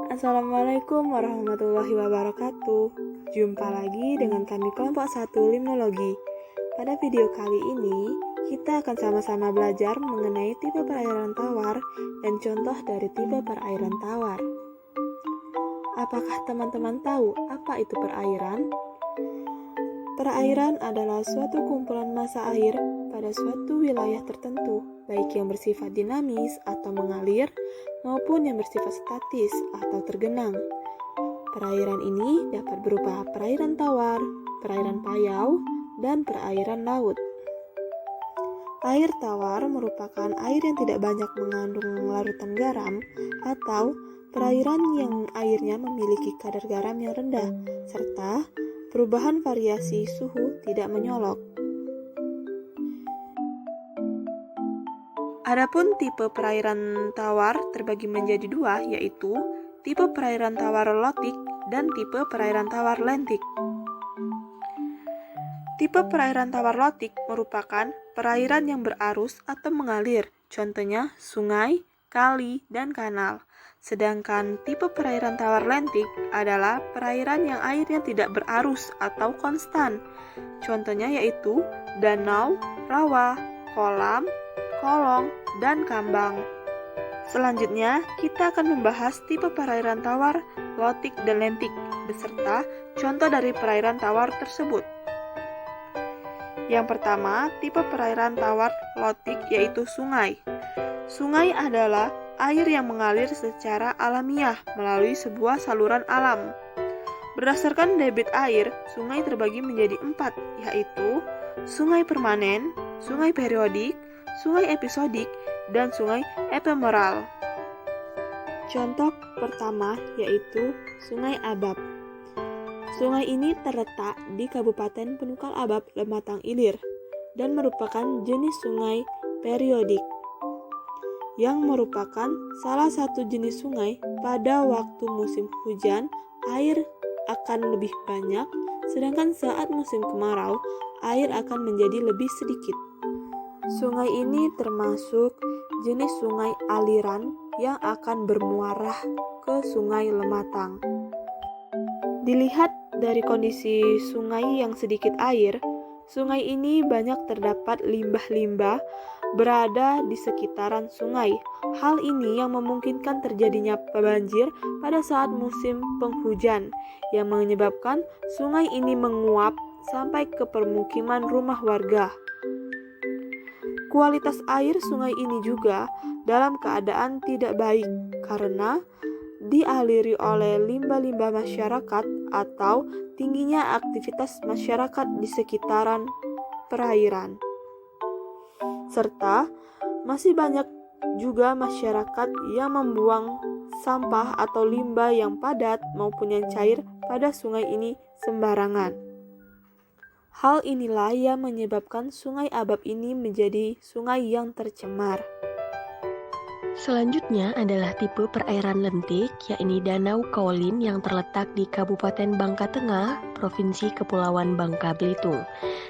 Assalamualaikum warahmatullahi wabarakatuh. Jumpa lagi dengan kami kelompok 1 Limnologi. Pada video kali ini, kita akan sama-sama belajar mengenai tipe perairan tawar dan contoh dari tipe perairan tawar. Apakah teman-teman tahu apa itu perairan? Perairan adalah suatu kumpulan massa air pada suatu wilayah tertentu, baik yang bersifat dinamis atau mengalir, maupun yang bersifat statis atau tergenang. Perairan ini dapat berupa perairan tawar, perairan payau, dan perairan laut. Air tawar merupakan air yang tidak banyak mengandung larutan garam atau perairan yang airnya memiliki kadar garam yang rendah, serta perubahan variasi suhu tidak menyolok. Adapun tipe perairan tawar terbagi menjadi dua, yaitu tipe perairan tawar lotik dan tipe perairan tawar lentik. Tipe perairan tawar lotik merupakan perairan yang berarus atau mengalir, contohnya sungai, kali, dan kanal. Sedangkan tipe perairan tawar lentik adalah perairan yang airnya tidak berarus atau konstan. Contohnya yaitu danau, rawa, kolam, kolong, dan kambang. Selanjutnya, kita akan membahas tipe perairan tawar, lotik, dan lentik, beserta contoh dari perairan tawar tersebut. Yang pertama, tipe perairan tawar lotik yaitu sungai. Sungai adalah air yang mengalir secara alamiah melalui sebuah saluran alam. Berdasarkan debit air, sungai terbagi menjadi 4, yaitu sungai permanen, sungai periodik, sungai episodik, dan sungai ephemeral. Contoh pertama yaitu Sungai Abab. Sungai ini terletak di Kabupaten Penukal Abab, Lematang Ilir, dan merupakan jenis sungai periodik, yang merupakan salah satu jenis sungai pada waktu musim hujan air akan lebih banyak, sedangkan saat musim kemarau air akan menjadi lebih sedikit. Sungai ini termasuk jenis sungai aliran yang akan bermuara ke Sungai Lematang. Dilihat dari kondisi sungai yang sedikit air, sungai ini banyak terdapat limbah-limbah berada di sekitaran sungai. Hal ini yang memungkinkan terjadinya banjir pada saat musim penghujan, yang menyebabkan sungai ini menguap sampai ke permukiman rumah warga. Kualitas air sungai ini juga dalam keadaan tidak baik karena dialiri oleh limbah-limbah masyarakat atau tingginya aktivitas masyarakat di sekitaran perairan. Serta masih banyak juga masyarakat yang membuang sampah atau limbah yang padat maupun yang cair pada sungai ini sembarangan. Hal inilah yang menyebabkan Sungai Abab ini menjadi sungai yang tercemar. Selanjutnya adalah tipe perairan lentik, yakni Danau Kaolin yang terletak di Kabupaten Bangka Tengah, Provinsi Kepulauan Bangka Belitung.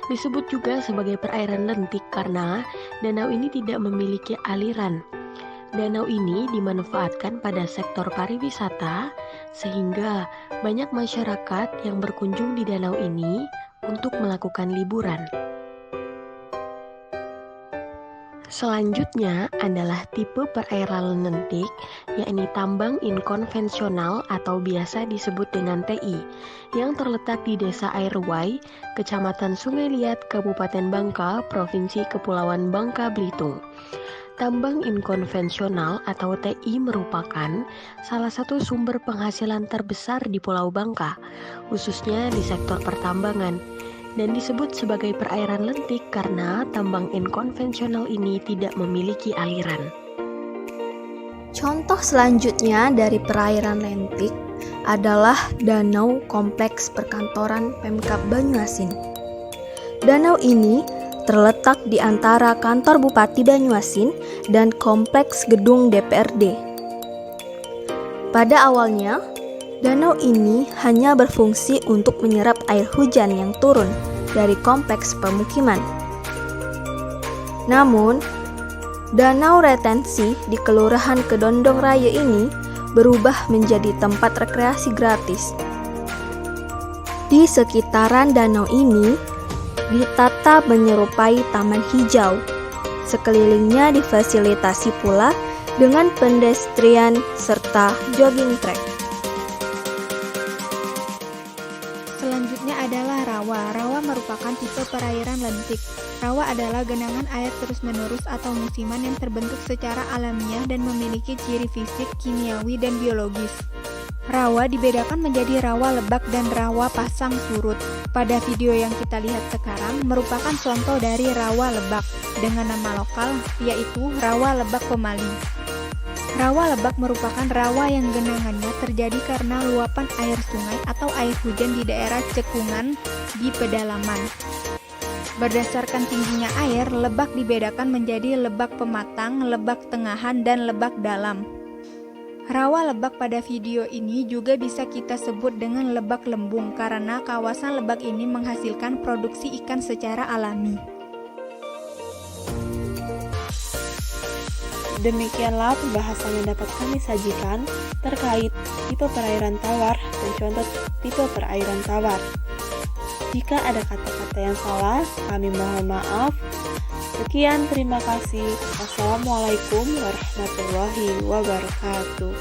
Disebut juga sebagai perairan lentik karena danau ini tidak memiliki aliran. Danau ini dimanfaatkan pada sektor pariwisata, sehingga banyak masyarakat yang berkunjung di danau ini untuk melakukan liburan. Selanjutnya adalah tipe perairan lentik, yakni tambang inkonvensional atau biasa disebut dengan TI, yang terletak di Desa Airway, Kecamatan Sungai Liat, Kabupaten Bangka, Provinsi Kepulauan Bangka Belitung. Tambang inkonvensional atau TI merupakan salah satu sumber penghasilan terbesar di Pulau Bangka, khususnya di sektor pertambangan, dan disebut sebagai perairan lentik karena tambang inkonvensional ini tidak memiliki aliran. Contoh selanjutnya dari perairan lentik adalah Danau Kompleks Perkantoran Pemkab Banyuasin. Danau ini terletak di antara kantor Bupati Banyuasin dan kompleks gedung DPRD. Pada awalnya, danau ini hanya berfungsi untuk menyerap air hujan yang turun dari kompleks pemukiman. Namun, danau retensi di Kelurahan Kedondong Raya ini berubah menjadi tempat rekreasi gratis. Di sekitaran danau ini ditata menyerupai taman hijau. Sekelilingnya difasilitasi pula dengan pedestrian serta jogging track. Selanjutnya adalah rawa. Rawa merupakan tipe perairan lentik. Rawa adalah genangan air terus-menerus atau musiman yang terbentuk secara alamiah dan memiliki ciri fisik, kimiawi, dan biologis. Rawa dibedakan menjadi rawa lebak dan rawa pasang surut. Pada video yang kita lihat sekarang merupakan contoh dari rawa lebak dengan nama lokal yaitu rawa lebak Pemali. Rawa lebak merupakan rawa yang genangannya terjadi karena luapan air sungai atau air hujan di daerah cekungan di pedalaman. Berdasarkan tingginya air, lebak dibedakan menjadi lebak pematang, lebak tengahan, dan lebak dalam. Rawa lebak pada video ini juga bisa kita sebut dengan lebak lembung karena kawasan lebak ini menghasilkan produksi ikan secara alami. Demikianlah pembahasan yang dapat kami sajikan terkait tipe perairan tawar dan contoh tipe perairan tawar. Jika ada kata-kata yang salah, kami mohon maaf. Sekian, terima kasih. Wassalamualaikum warahmatullahi wabarakatuh.